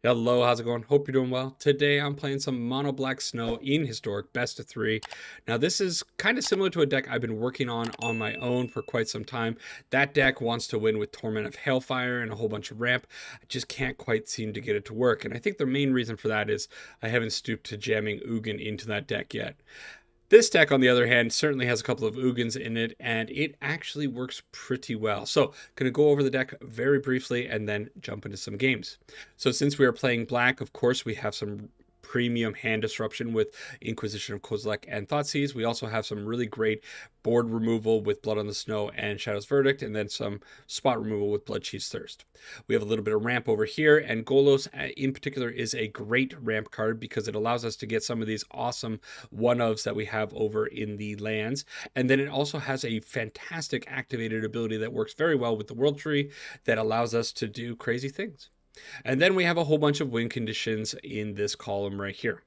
Hello, how's it going? Hope you're doing well. Today I'm playing some Mono Black Snow in Historic Best of 3. Now this is kind of similar to a deck I've been working on my own for quite some time. That deck wants to win with Torment of Hailfire and a whole bunch of ramp. I just can't quite seem to get it to work. And I think the main reason for that is I haven't stooped to jamming Ugin into that deck yet. This deck, on the other hand, certainly has a couple of Ugins in it, and it actually works pretty well. So, going to go over the deck very briefly and then jump into some games. So, since we are playing black, of course, we have some premium hand disruption with Inquisition of Kozilek and Thoughtseize. We also have some really great board removal with Blood on the Snow and Shadow's Verdict, and then some spot removal with Bloodchief's Thirst. We have a little bit of ramp over here, and Golos in particular is a great ramp card because it allows us to get some of these awesome one-ofs that we have over in the lands. And then it also has a fantastic activated ability that works very well with the World Tree that allows us to do crazy things. And then we have a whole bunch of win conditions in this column right here.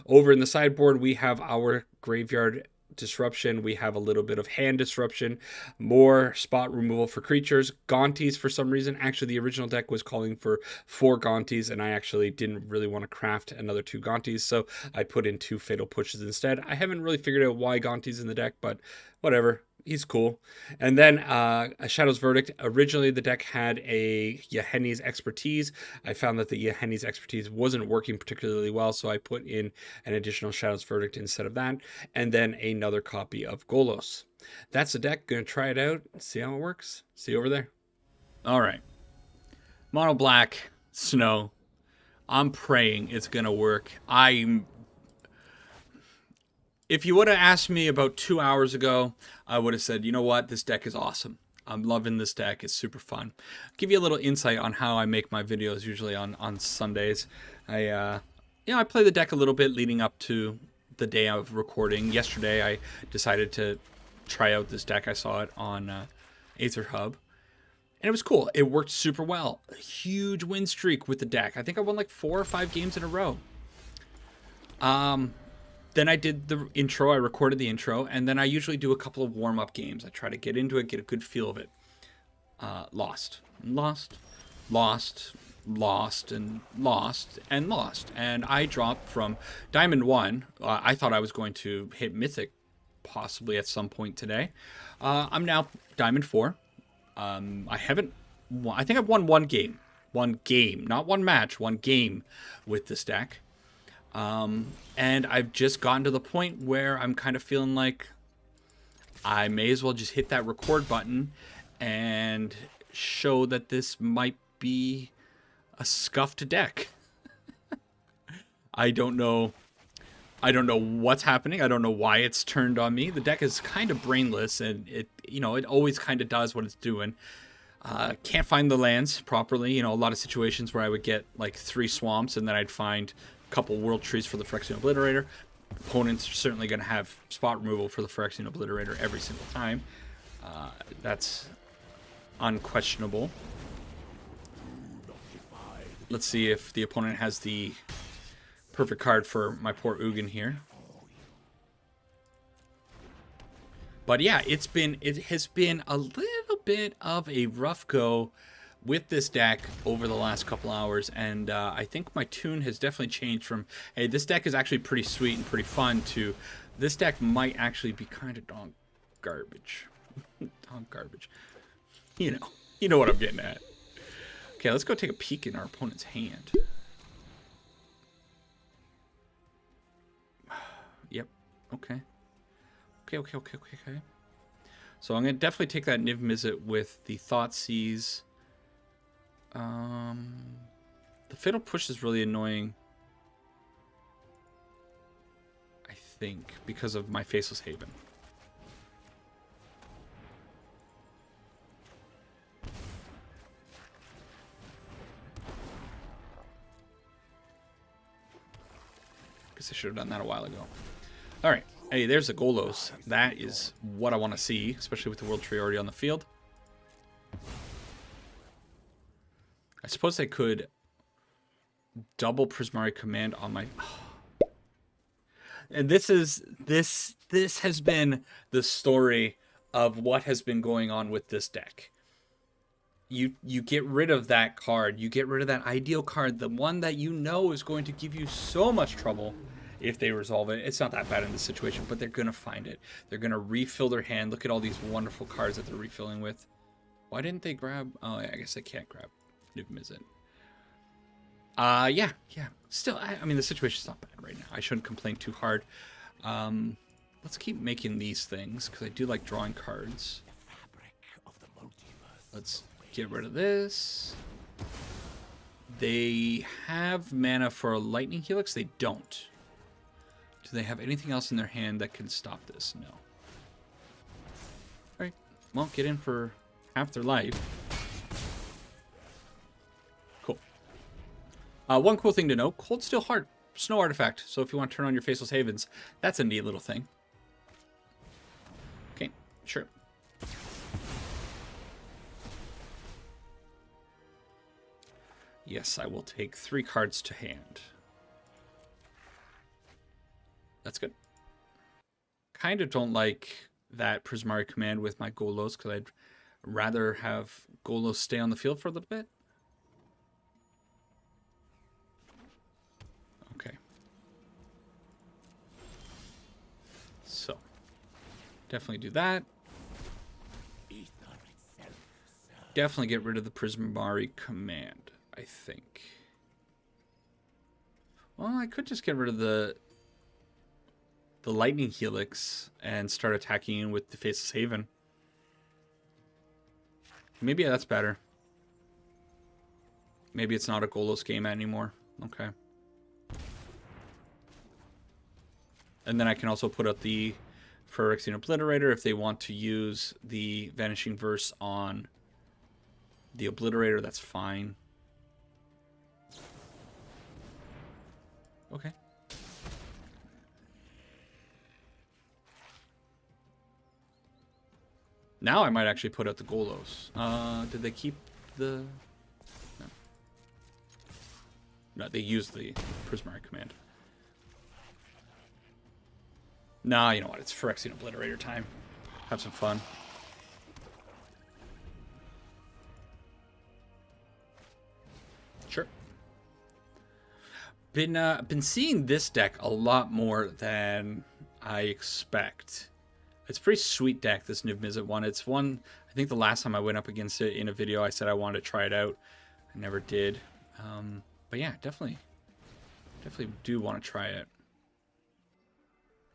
Over in the sideboard, we have our graveyard disruption. We have a little bit of hand disruption, more spot removal for creatures, Gaunties for some reason. Actually, the original deck was calling for 4 Gaunties, and I actually didn't really want to craft another 2 Gaunties, so I put in 2 Fatal Pushes instead. I haven't really figured out why Gaunties in the deck, but whatever. He's cool. And then a Shadow's Verdict. Originally, the deck had a Yahenni's Expertise. I found that the Yahenni's Expertise wasn't working particularly well, so I put in an additional Shadow's Verdict instead of that. And then another copy of Golos. That's the deck. Going to try it out, see how it works. See you over there. All right. Mono Black Snow. I'm praying it's going to work. If you would have asked me about 2 hours ago, I would have said, you know what, this deck is awesome. I'm loving this deck. It's super fun. I'll give you a little insight on how I make my videos usually on Sundays. I play the deck a little bit leading up to the day of recording. Yesterday, I decided to try out this deck. I saw it on Aether Hub. And it was cool. It worked super well. A huge win streak with the deck. I think I won like 4 or 5 games in a row. Then I did the intro, I recorded the intro, and then I usually do a couple of warm-up games. I try to get into it, get a good feel of it. Lost, and I dropped from Diamond 1. I thought I was going to hit Mythic possibly at some point today. I'm now Diamond 4. I think I've won one game. One game, not one match, one game with this deck. And I've just gotten to the point where I'm kind of feeling like I may as well just hit that record button and show that this might be a scuffed deck. I don't know what's happening. I don't know why it's turned on me. The deck is kind of brainless, and it always kind of does what it's doing. Can't find the lands properly. A lot of situations where I would get like 3 swamps and then I'd find couple World Trees for the Phyrexian Obliterator. Opponents are certainly going to have spot removal for the Phyrexian Obliterator every single time. That's unquestionable. Let's see if the opponent has the perfect card for my poor Ugin here. But yeah, it has been a little bit of a rough go with this deck over the last couple hours, and I think my tune has definitely changed from, hey, this deck is actually pretty sweet and pretty fun, to this deck might actually be kind of dog garbage. Dog garbage. You know what I'm getting at. Okay, let's go take a peek in our opponent's hand. Yep. Okay. Okay. So I'm going to definitely take that Niv Mizzet with the Thoughtseize. The Fatal Push is really annoying, I think, because of my Faceless Haven. Guess I should have done that a while ago. Alright, hey, there's a Golos. That is what I want to see, especially with the World Tree already on the field. I suppose I could double Prismari Command on my... And this has been the story of what has been going on with this deck. you get rid of that card. You get rid of that ideal card, the one that you know is going to give you so much trouble if they resolve it. It's not that bad in this situation, but they're going to find it. They're going to refill their hand. Look at all these wonderful cards that they're refilling with. Why didn't they grab... Oh, I guess they can't grab Niv Mizzet. Yeah. Still, I mean, the situation's not bad right now. I shouldn't complain too hard. Let's keep making these things, because I do like drawing cards. Let's get rid of this. They have mana for a Lightning Helix? They don't. Do they have anything else in their hand that can stop this? No. Alright. Well, get in for half their life. Cool. One cool thing to know, Cold Steel Heart, Snow Artifact. So if you want to turn on your Faceless Havens, that's a neat little thing. Okay, sure. Yes, I will take 3 cards to hand. That's good. Kind of don't like that Prismari command with my Golos, because I'd rather have Golos stay on the field for a little bit. Okay. So, definitely do that. Definitely get rid of the Prismari command, I think. Well, I could just get rid of the Lightning Helix and start attacking in with the Faceless Haven. Maybe that's better. Maybe it's not a Golos game anymore. Okay. And then I can also put up the Phyrexian Obliterator if they want to use the Vanishing Verse on the Obliterator. That's fine. Okay. Now I might actually put out the Golos. Did they keep the... No. No, they used the Prismari command. Nah, you know what? It's Phyrexian Obliterator time. Have some fun. Sure. Been seeing this deck a lot more than I expect. It's a pretty sweet deck, this Niv Mizzet one. It's one, I think the last time I went up against it in a video, I said I wanted to try it out. I never did. But yeah, definitely do want to try it.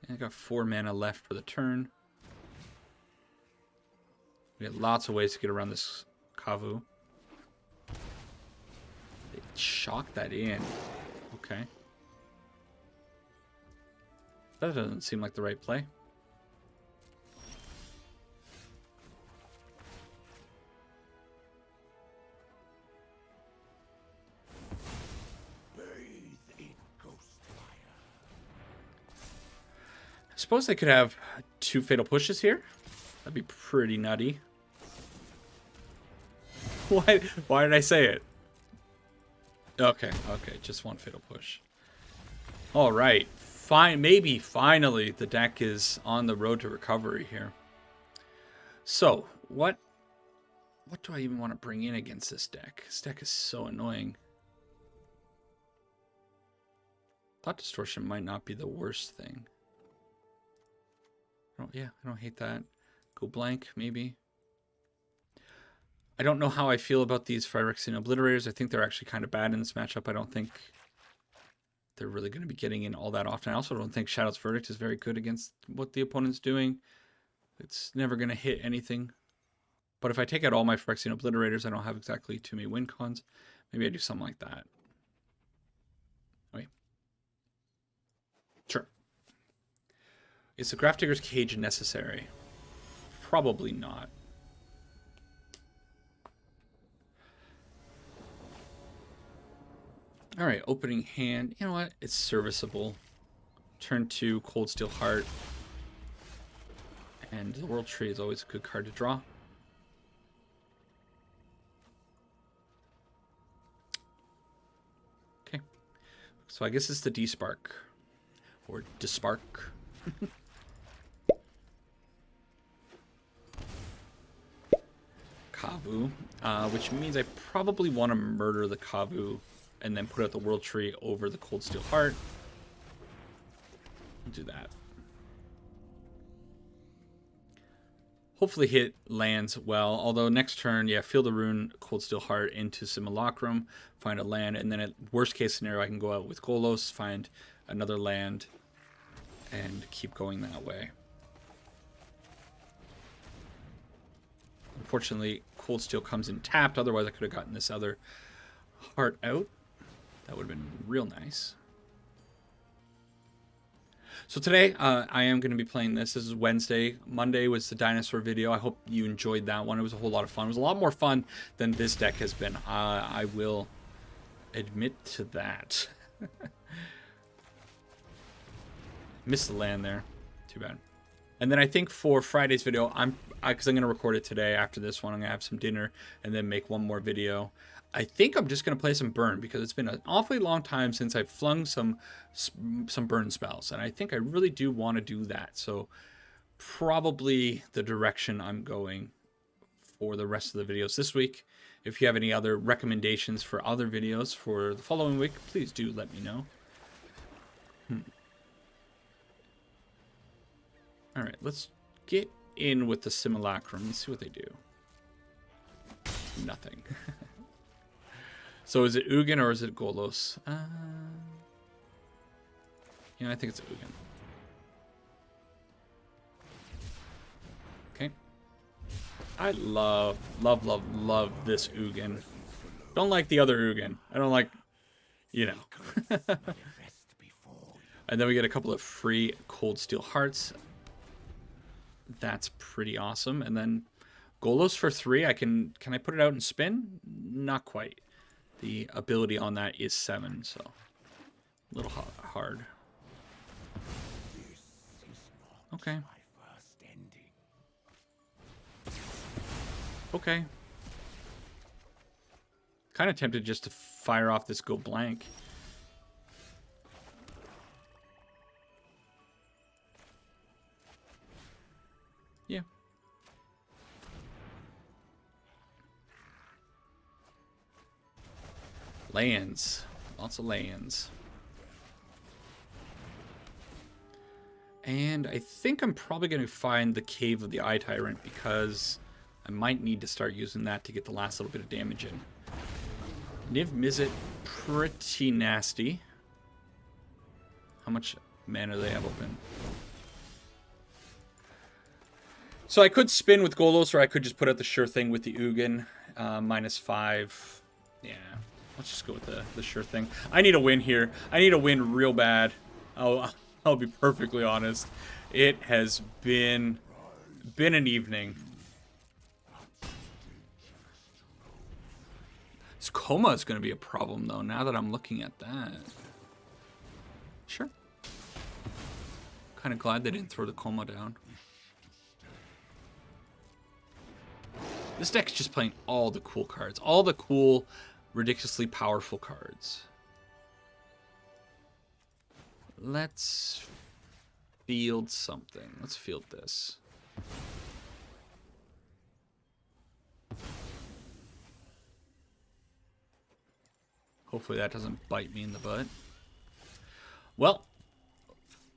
And I got 4 mana left for the turn. We got lots of ways to get around this Kavu. They shock that in. Okay. That doesn't seem like the right play. I suppose they could have 2 Fatal Pushes here. That'd be pretty nutty. Why did I say it? Okay, just 1 Fatal Push. All right, fine. Maybe finally the deck is on the road to recovery here. So what do I even want to bring in against this deck? This deck is so annoying. Thought Distortion might not be the worst thing. I don't hate that. Go blank, maybe. I don't know how I feel about these Phyrexian Obliterators. I think they're actually kind of bad in this matchup. I don't think they're really going to be getting in all that often. I also don't think Shadow's Verdict is very good against what the opponent's doing. It's never going to hit anything. But if I take out all my Phyrexian Obliterators, I don't have exactly too many win cons. Maybe I do something like that. Wait. Sure. Is the Grafdigger's Cage necessary? Probably not. Alright, opening hand. You know what? It's serviceable. Turn 2, Cold Steel Heart. And the World Tree is always a good card to draw. Okay. So I guess it's the D-Spark. Or Dispark. Kavu, which means I probably want to murder the Kavu and then put out the World Tree over the Cold Steel Heart. I'll do that. Hopefully hit lands well, although next turn, yeah, Field of Ruin, Cold Steel Heart into Simulacrum, find a land, and then at worst case scenario, I can go out with Golos, find another land, and keep going that way. Unfortunately, Cold Steel comes in tapped, otherwise I could have gotten this other heart out. That would have been real nice. So today, I am going to be playing this. This is Wednesday. Monday was the dinosaur video. I hope you enjoyed that one. It was a whole lot of fun. It was a lot more fun than this deck has been. I will admit to that. Missed the land there. Too bad. And then I think for Friday's video, because I'm going to record it today after this one. I'm going to have some dinner and then make one more video. I think I'm just going to play some burn because it's been an awfully long time since I've flung some burn spells. And I think I really do want to do that. So probably the direction I'm going for the rest of the videos this week. If you have any other recommendations for other videos for the following week, please do let me know. All right, let's get in with the Simulacrum. Let's see what they do. Nothing. So is it Ugin or is it Golos? Yeah, I think it's Ugin. Okay. I love this Ugin. Don't like the other Ugin. I don't like, you know. And then we get a couple of free Cold Steel Hearts. That's pretty awesome. And then Golos for 3. Can I put it out and spin? Not quite. The ability on that is 7, so a little hard. Okay. Okay. Kind of tempted just to fire off this go blank. Yeah. Lands. Lots of lands. And I think I'm probably going to find the Cave of the Eye Tyrant because I might need to start using that to get the last little bit of damage in. Niv Mizzet, pretty nasty. How much mana do they have open? So I could spin with Golos, or I could just put out the sure thing with the Ugin. -5. Yeah. Let's just go with the sure thing. I need a win here. I need a win real bad. I'll be perfectly honest. It has been an evening. This coma is going to be a problem, though, now that I'm looking at that. Sure. Kind of glad they didn't throw the coma down. This deck's just playing all the cool cards. All the cool, ridiculously powerful cards. Let's field something. Let's field this. Hopefully that doesn't bite me in the butt. Well,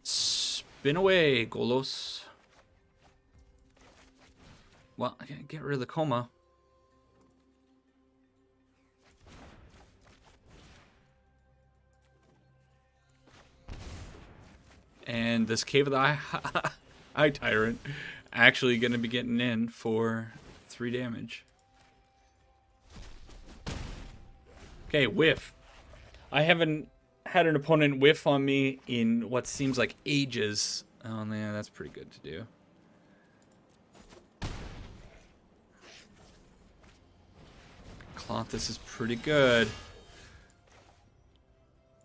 spin away, Golos. Well, I gotta get rid of the coma. And this Cave of the Eye Tyrant actually going to be getting in for 3 damage. Okay, whiff. I haven't had an opponent whiff on me in what seems like ages. Oh, man, that's pretty good to do. Cloth, this is pretty good.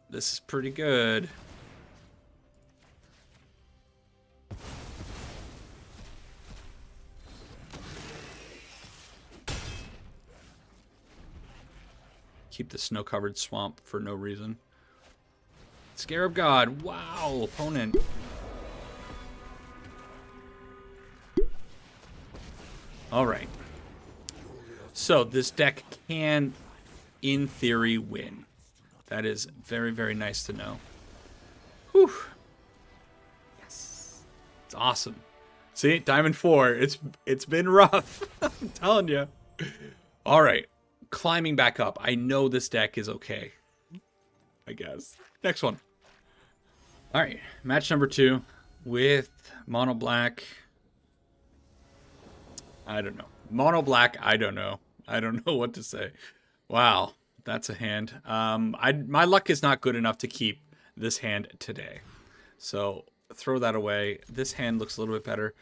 This is pretty good. Keep the snow-covered swamp for no reason. Scarab God. Wow, opponent. All right. So this deck can, in theory, win. That is very, very nice to know. Whew. Yes. It's awesome. See, Diamond 4. It's been rough. I'm telling you. All right. Climbing back up. I know this deck is okay. I guess. Next one. All right. Match number 2 with Mono Black. I don't know. Mono Black, I don't know. I don't know what to say. Wow. That's a hand. My luck is not good enough to keep this hand today. So throw that away. This hand looks a little bit better.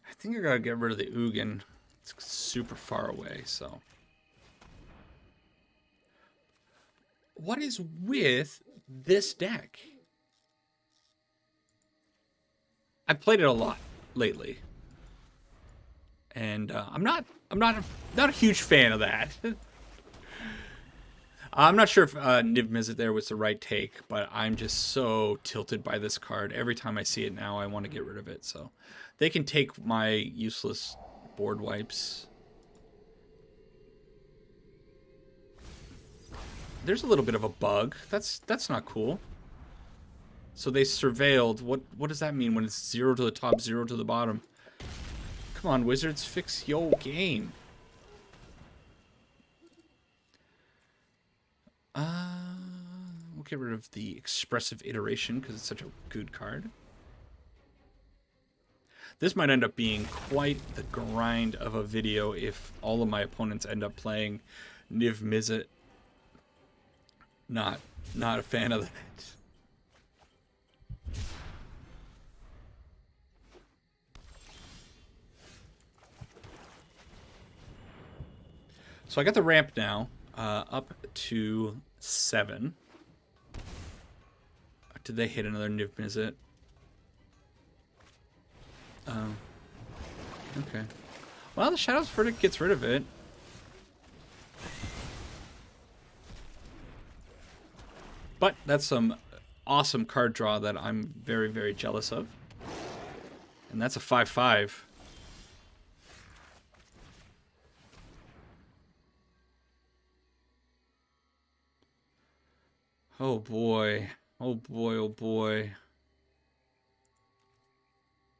I think I gotta get rid of the Ugin. It's super far away, so. What is with this deck? I've played it a lot lately. And I'm not a huge fan of that. I'm not sure if Niv Mizzet there was the right take, but I'm just so tilted by this card. Every time I see it now, I want to get rid of it. So they can take my useless board wipes. There's a little bit of a bug. That's not cool. So they surveilled. What does that mean when it's 0 to the top, 0 to the bottom? Come on, Wizards, fix your game. We'll get rid of the expressive iteration because it's such a good card. This might end up being quite the grind of a video if all of my opponents end up playing Niv Mizzet. Not a fan of that. So I got the ramp now, up to 7. Did they hit another Niv Mizzet? Oh. Okay. Well, the Shadow's Verdict gets rid of it. But that's some awesome card draw that I'm very, very jealous of. And that's a 5/5. Oh boy. Oh boy, oh boy.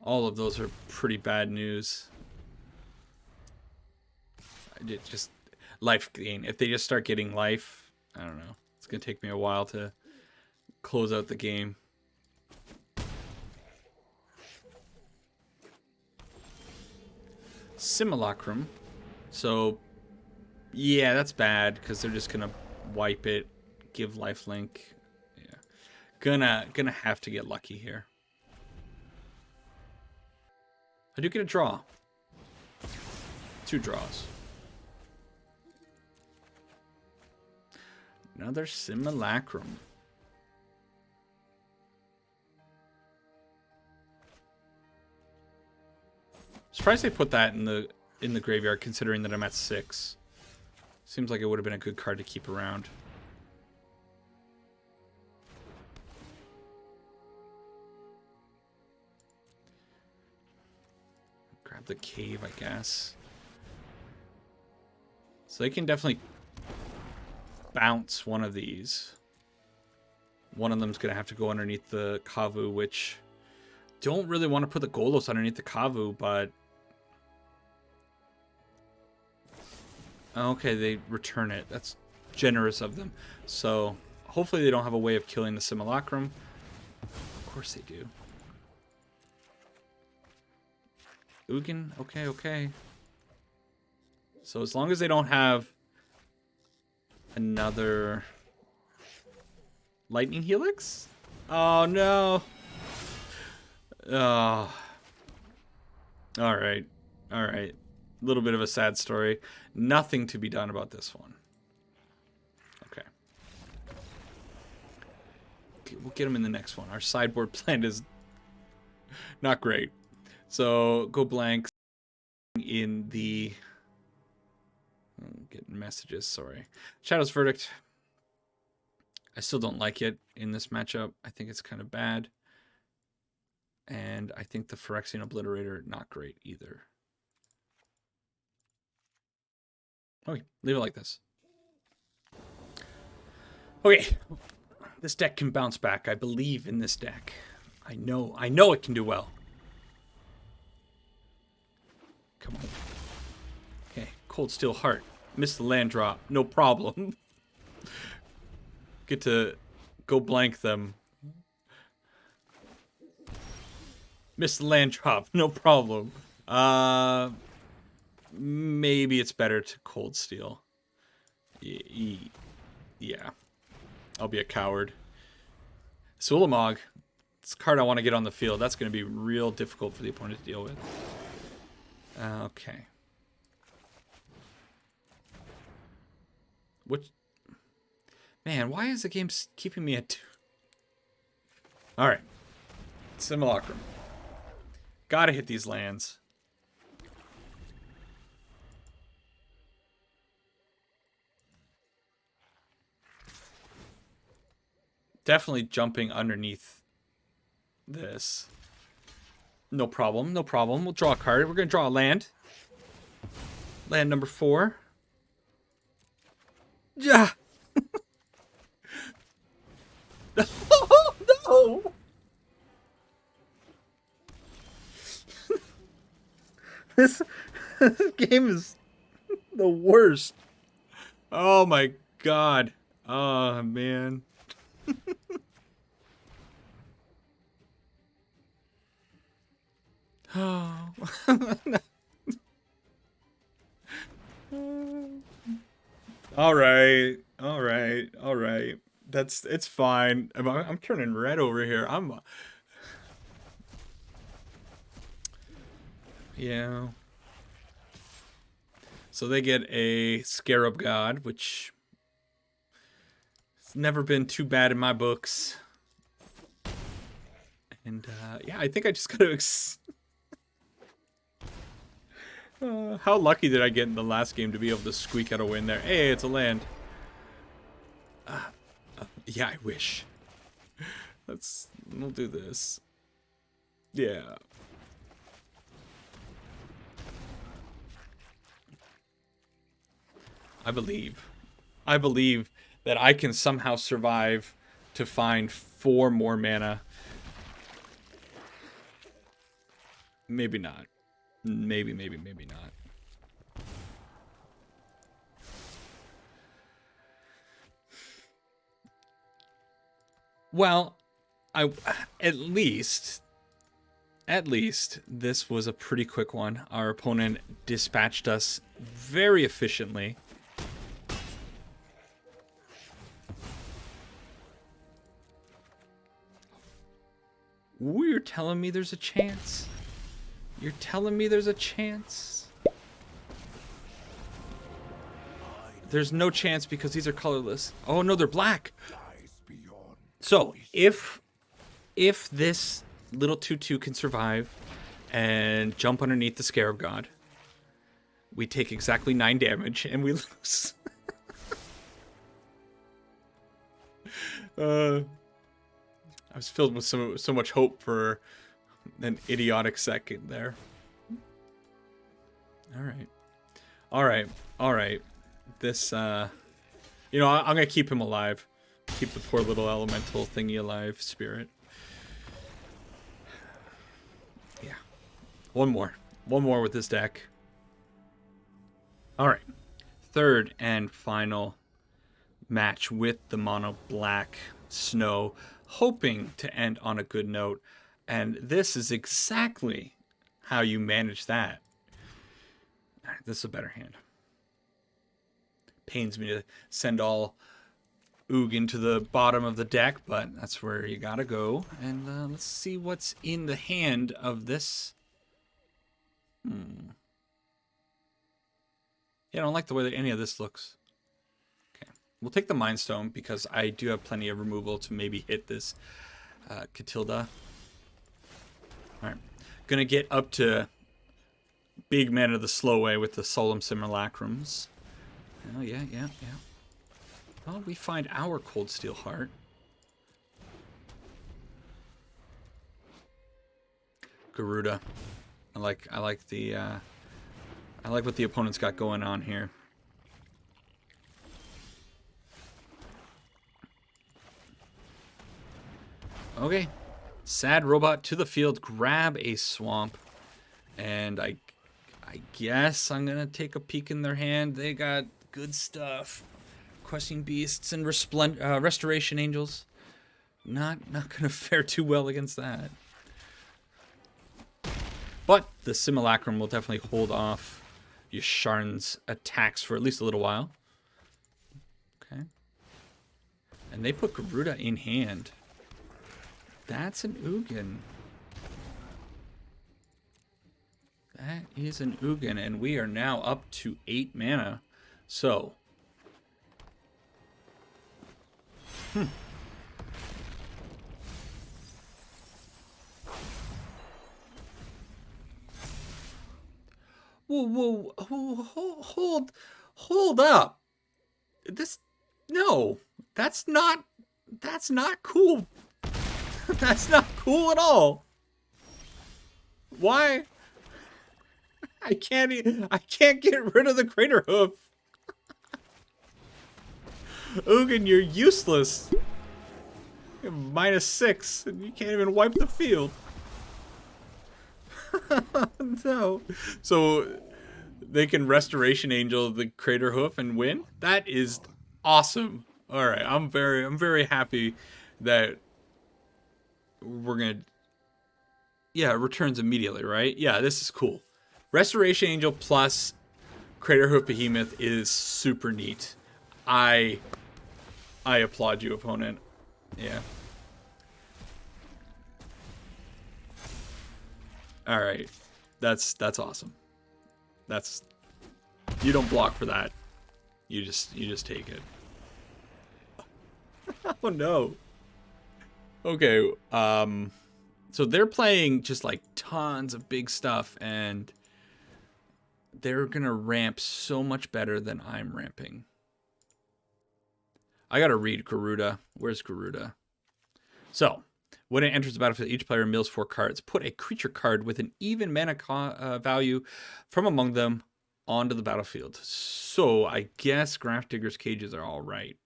All of those are pretty bad news. It just life gain. If they just start getting life, I don't know. It's gonna take me a while to close out the game. Simulacrum. So yeah, that's bad because they're just gonna wipe it, give lifelink. Yeah, gonna have to get lucky here. I do get a draw. 2 draws. Another Simulacrum. Surprised they put that in the graveyard, considering that I'm at 6. Seems like it would have been a good card to keep around. Grab the cave, I guess. So they can definitely bounce one of these. One of them's going to have to go underneath the Kavu, which don't really want to put the Golos underneath the Kavu, but okay, they return it. That's generous of them. So hopefully they don't have a way of killing the Simulacrum. Of course they do. Ugin, okay, okay. So as long as they don't have another Lightning Helix? Oh no. Oh. Alright. Alright. A little bit of a sad story. Nothing to be done about this one. Okay. We'll get him in the next one. Our sideboard plan is not great. So go blank in the getting messages, sorry. Shadow's Verdict. I still don't like it in this matchup. I think it's kind of bad. And I think the Phyrexian Obliterator, not great either. Okay, leave it like this. Okay, this deck can bounce back. I believe in this deck. I know it can do well. Come on. Okay, Cold Steel Heart. Missed the land drop. No problem. Get to go blank them. Missed the land drop. No problem. Maybe it's better to Cold Steel. Yeah. I'll be a coward. Sulamog. It's a card I want to get on the field. That's going to be real difficult for the opponent to deal with. Okay. What? Man, why is the game keeping me at 2? Alright. Simulacrum. Gotta hit these lands. Definitely jumping underneath this. No problem, no problem. We'll draw a card. We're going to draw a land. Land number 4. Yeah. Oh, no. This game is the worst. Oh my god. Oh man. Oh. All right. It's fine. I'm turning red over here. Yeah. So they get a Scarab God, which has never been too bad in my books. And yeah, I think I just gotta. How lucky did I get in the last game to be able to squeak out a win there? Hey, it's a land. Yeah, I wish. We'll do this. Yeah. I believe that I can somehow survive to find 4 more mana. Maybe not. Maybe not. Well, at least this was a pretty quick one. Our opponent dispatched us very efficiently. You're telling me there's a chance? You're telling me there's a chance? There's no chance because these are colorless. Oh no, they're black. So if this little 2/2 can survive and jump underneath the Scarab God, we take exactly 9 damage and we lose. I was filled with so much hope for an idiotic second there. All right. This, you know, I'm gonna keep him alive. Keep the poor little elemental thingy alive, spirit. Yeah. One more with this deck. All right. Third and final match with the mono black snow, hoping to end on a good note. And this is exactly how you manage that. All right, this is a better hand. Pains me to send all Oog into the bottom of the deck, but that's where you gotta go. And let's see what's in the hand of this. Yeah, I don't like the way that any of this looks. Okay, we'll take the Mind Stone because I do have plenty of removal to maybe hit this Catilda. All right, gonna get up to big mana the slow way with the Solemn Simulacrums. Oh yeah. Well, we find our Cold Steel Heart. Gyruda. I like what the opponent's got going on here. Okay. Sad robot to the field. Grab a swamp. And I guess I'm going to take a peek in their hand. They got good stuff. Questing Beasts and Restoration Angels. Not going to fare too well against that. But the Simulacrum will definitely hold off Yasharn's attacks for at least a little while. Okay. And they put Gyruda in hand. That's an Ugin. That is an Ugin, and we are now up to 8 mana. So. Whoa, hold up. No, that's not cool. That's not cool at all. Why? I can't get rid of the Crater Hoof. Ugin, you're useless. You're -6, and you can't even wipe the field. No. So they can Restoration Angel the Crater Hoof and win? That is awesome. All right, I'm very happy that we're going to... Yeah, it returns immediately, right? Yeah, this is cool. Restoration Angel plus Crater Hoof Behemoth is super neat. I applaud you, opponent. Yeah. All right. That's awesome. You don't block for that. You just take it. Oh no. Okay, so they're playing just like tons of big stuff, and they're gonna ramp so much better than I'm ramping. I gotta read Gyruda. Where's Gyruda? So, when it enters the battlefield, each player mills 4 cards. Put a creature card with an even mana value from among them onto the battlefield. So, I guess Grafdigger's Cages are all right.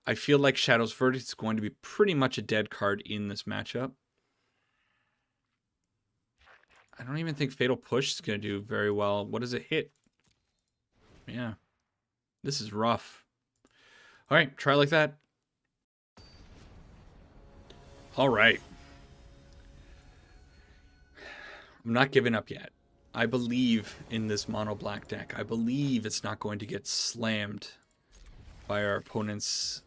I feel like Shadow's Verdict is going to be pretty much a dead card in this matchup. I don't even think Fatal Push is going to do very well. What does it hit? Yeah. This is rough. All right, try like that. All right. I'm not giving up yet. I believe in this mono black deck. I believe it's not going to get slammed by our opponent's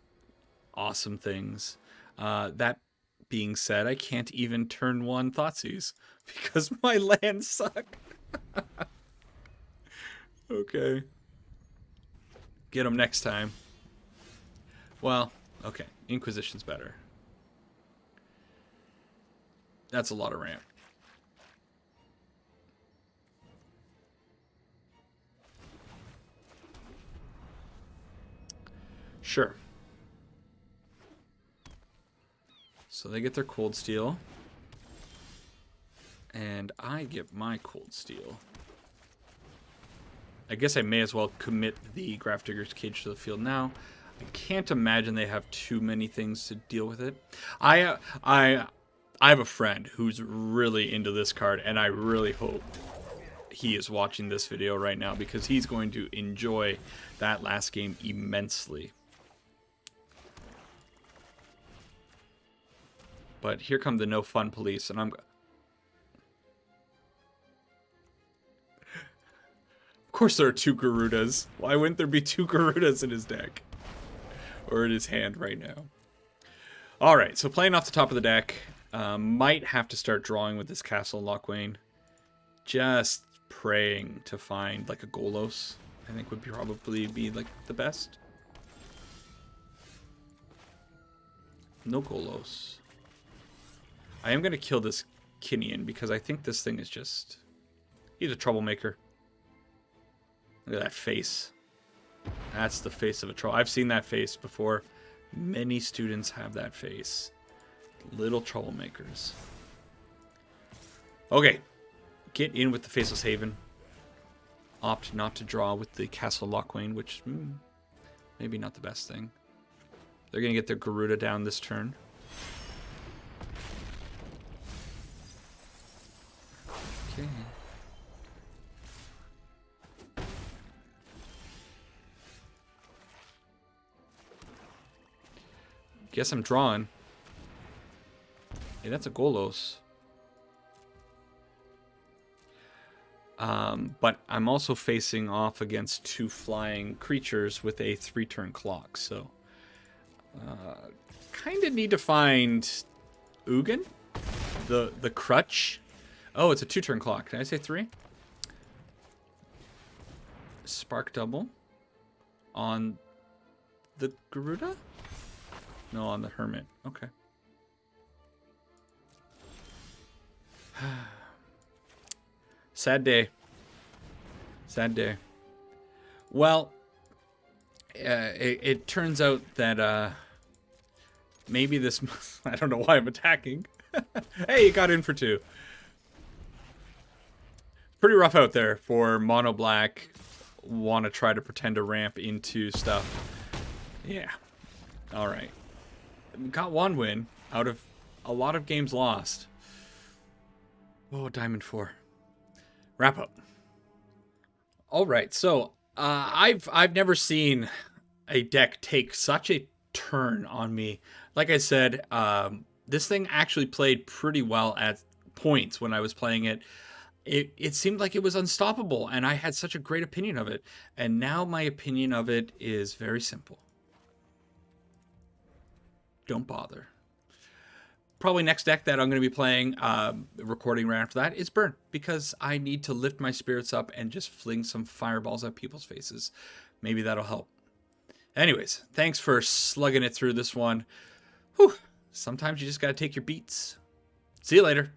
awesome things. That being said, I can't even turn 1 Thoughtseize because my lands suck. Okay. Get them next time. Well, okay. Inquisition's better. That's a lot of ramp. Sure. So they get their Cold Steel. And I get my Cold Steel. I guess I may as well commit the Grafdigger's Cage to the field now. I can't imagine they have too many things to deal with it. I have a friend who's really into this card, and I really hope he is watching this video right now because he's going to enjoy that last game immensely. But here come the no fun police, and Of course there are 2 Gyrudas. Why wouldn't there be 2 Gyrudas in his deck? Or in his hand right now. Alright, so playing off the top of the deck. Might have to start drawing with this Castle Lochwain. Just praying to find like a Golos. I think would probably be like the best. No Golos. I am going to kill this Kinian because I think this thing is just... He's a troublemaker. Look at that face. That's the face of a troll. I've seen that face before. Many students have that face. Little troublemakers. Okay. Get in with the Faceless Haven. Opt not to draw with the Castle Lochwain, which maybe not the best thing. They're going to get their Gyruda down this turn. Guess I'm drawing. Hey, that's a Golos. But I'm also facing off against 2 flying creatures with a 3-turn clock, so kind of need to find Ugin, the crutch. Oh, it's a 2-turn clock. Can I say 3? Spark double on the Gyruda? No, on the Hermit. Okay. Sad day. Sad day. Well, it turns out that maybe this... I don't know why I'm attacking. Hey, you got in for 2. Pretty rough out there for mono black. Want to try to pretend to ramp into stuff. Yeah. All right. Got 1 win out of a lot of games lost. Oh, Diamond 4. Wrap up. All right, so I've never seen a deck take such a turn on me. Like I said, this thing actually played pretty well at points when I was playing it. It seemed like it was unstoppable, and I had such a great opinion of it. And now my opinion of it is very simple. Don't bother. Probably next deck that I'm going to be playing, recording right after that, is Burn. Because I need to lift my spirits up and just fling some fireballs at people's faces. Maybe that'll help. Anyways, thanks for slugging it through this one. Whew. Sometimes you just got to take your beats. See you later.